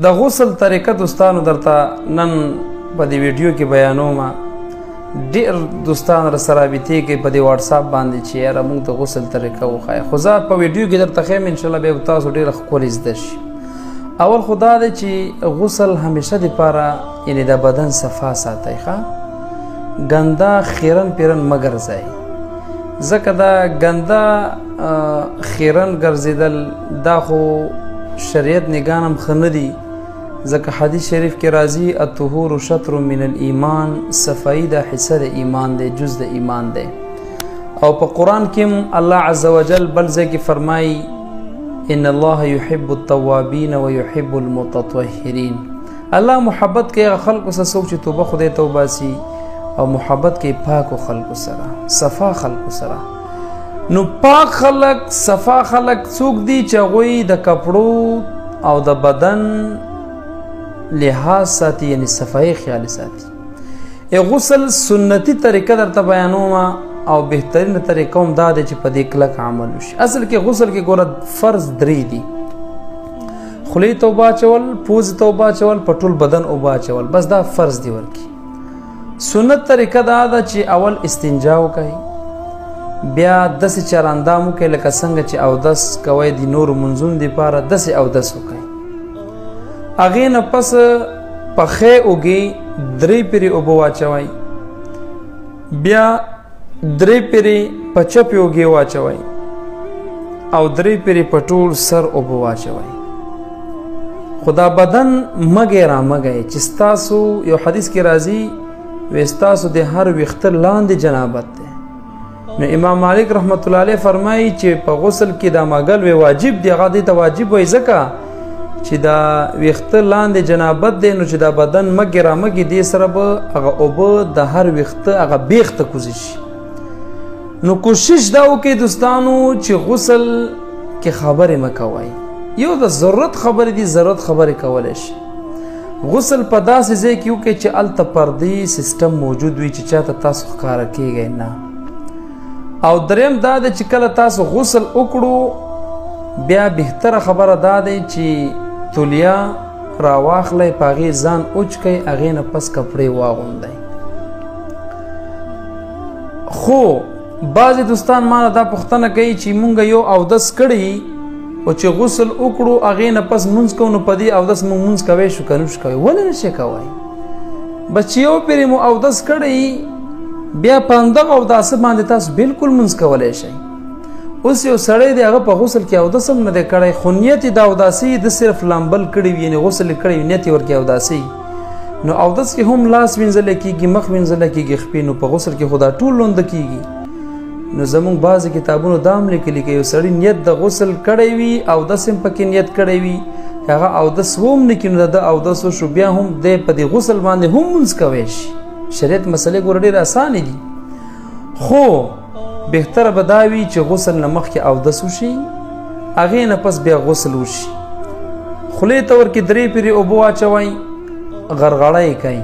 د غسل طریقه دوستانو درته نن په دې ویډیو کې بیانوم. ډېر دوستان راسره رابطې کوي په دې واتساپ باندې چې یاره موږ د غسل طریقه وښایه، خو زه په ویډیو کې درته ښیم انشاءالله بیا به تاسو ډېره ښکلې زده شي. اول خو دا دی چې غسل همیشه دپاره یعنې د بدن صفا ساتئ، ښه ګنده خیرن پیرن مه ګرځئ، ځکه دا ګنده خیرن ګرځېدل دا خو شریعت نگاه هم ښه نه دي، ځکه حدیث شریف کې راځي الطهور شطر من الایمان، صفایي دا حصه د ایمان دی، جز د ایمان دی. او په قرآن کې هم الله عز وجل بل ځای کې فرمایي ان الله يحب التوابین ويحب المتطهرین. الله محبت کوي هغه خلکو سره څوک چې توبه خدای ته وباسي، او محبت کوي پاکو خلکو سره، صفا خلکو سره. نو پاک خلک صفا خلک څوک دي چې هغوی د کپړو او د بدن لحاظ ساتي، یعنی صفایي خیال ساتي. غسل سنتي طریقه درته بیانوم او بهترینه طریقه هم دا دی چې په دې کلک عمل وشي. اصل کې غسل کې ګوره فرض درې دي: خولې ته اوبه اچول، پوزې ته اوبه اچول، په ټول بدن اوبه اچول، بس دا فرض دی. ورکی سنت طریقه دا ده چې اول استنجا وکړئ، بیا داسې چراندام وکړئ لکه څنګه چې اودس کوئ د نورو منځونو دپاره، داسې اودس وکړئ. هغې نه پس پخې اوږې درې پیرې اوبه واچوئ، بیا درې پیرې په چپې اوږې واچوئ او درې پیرې په ټول سر اوبه واچوئ. خو دا بدن مګئ رامګئ چې ستاسو یو حدیث کې راځي وی ستاسو د هر ویښته لاندې جنابت دی. نو امام مالک رحمت الله علیه فرمایي چې په غسل کې دا مګل وی واجب دی، هغه دې ته واجب وایي ځکه چې دا ویښته لاندې جنابت دی، نو چې دا بدن مګې رامګې دې سره به هغه اوبه د هر ویښته هغه بیخته کوزي شي. نو کوشش دا وکړئ دوستانو چې غسل کې خبرې مه کوئ. یو د ضرورت خبرې دي، ضرورت خبرې کولی شي. غسل په داسې ځای کې وکړئ چې هلته پردې سیسټم موجود وي چې چاته تاسو ښکاره کیږئ نه. او دریم دا دی چې کله تاسو غسل وکړو بیا بهتره خبره دا دی چې تولیه راواخلئ، په هغې ځان اوچ کئ، هغې نه پس کپړې واغوندئ. خو بعضې دوستان مانه دا پوښتنه کوي چې مونږ یو اودس کړی او چې غسل وکړو هغې نه پس مونځ کوو، نو په دې اودس مونږ مونځ کوی شو که نه شو کوی؟ ولې نه شئ کوی؟ بس چې یو پرې مو اودس کړی بیا په همدغه اوداسه باندې تاسو بالکل مونځ کولی شئ. اوس یو سړی دی هغه په غسل کې اودس هم نه دی کړی، خو نیت یې د اوداسۍ د صرف لامبل کړی وي، یعنې غسل یې کړی وي، نیت یې ورکې اوداسۍ. نو اودس کې هم لاس وینځلی کېږي، مخ وینځلی کېږي، خپې، نو په غسل کې خو دا ټول لونده کېږي. نو زمونږ بعضې کتابونو دا هم لیکلي که یو سړي نیت د غسل کړی وي، اودس هم پکې نیت کړی وي، هغه اودس هم نه کړي، نو د اودس وشو، بیا هم دی په دې غسل باندې هم مونځ کوی شي. شریعت مسلې ګوره ډېرې اسانې دي، خو بهتره به دا وي چې غسل نه مخکې اودس وشي، هغې نه پس بیا غسل وشي. خولې ته ورکې درې پیرې اوبه واچوئ، غرغړه یې کوئ،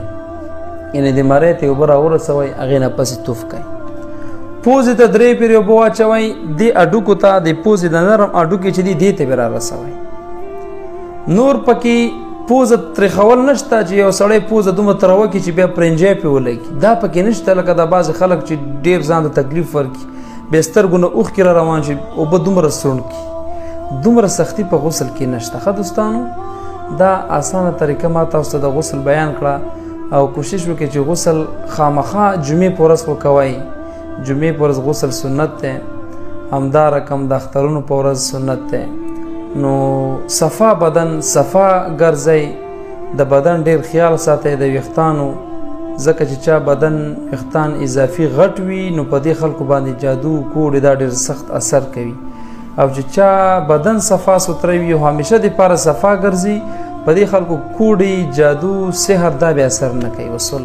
یعنې د مرۍ ته اوبه راورسوئ، هغې نه پس یې توف کوئ. پوزې ته درې پیرې اوبه واچوئ، دې اډوکو ته د پوزې د نرم اډوکې چې دي دې ته بیا رارسوئ. نور پکې پوزه ترېښول نشته چې یو سړی پوزه دومره تروه کړي چې بیا پرنجی پرې ولګي، دا پکې نشته. لکه دا بعضې خلک چې ډېر ځان ته تکلیف ورکړي، بیا سترګو نه اوښکې را روان شي، اوبه دومره سوڼ کړي، دومره سختي په غسل کې نشته. ښه دوستانو، دا اسانه طریقه ما تاسو ته د غسل بیان کړه، او کوشش وکړئ چې غسل خامخا جمعې په ورځ وکوئ. جمعې په ورځ غسل سنت دی، همدا رقم د اخترونو په ورځ سنت دی. نو صفا بدن صفا ګرځئ، د بدن ډېر خیال ساتئ د ویښتانو، ځکه چې چا بدن ویښتان اضافي غټ وي نو په دې خلکو باندې جادو کوډې دا ډېر سخت اثر کوي. او چې چا بدن صفا سوتره وي او همیشه دپاره صفا ګرځي، په دې خلکو کوډې، جادو، سحر دا بیا اثر نه کوي. وصل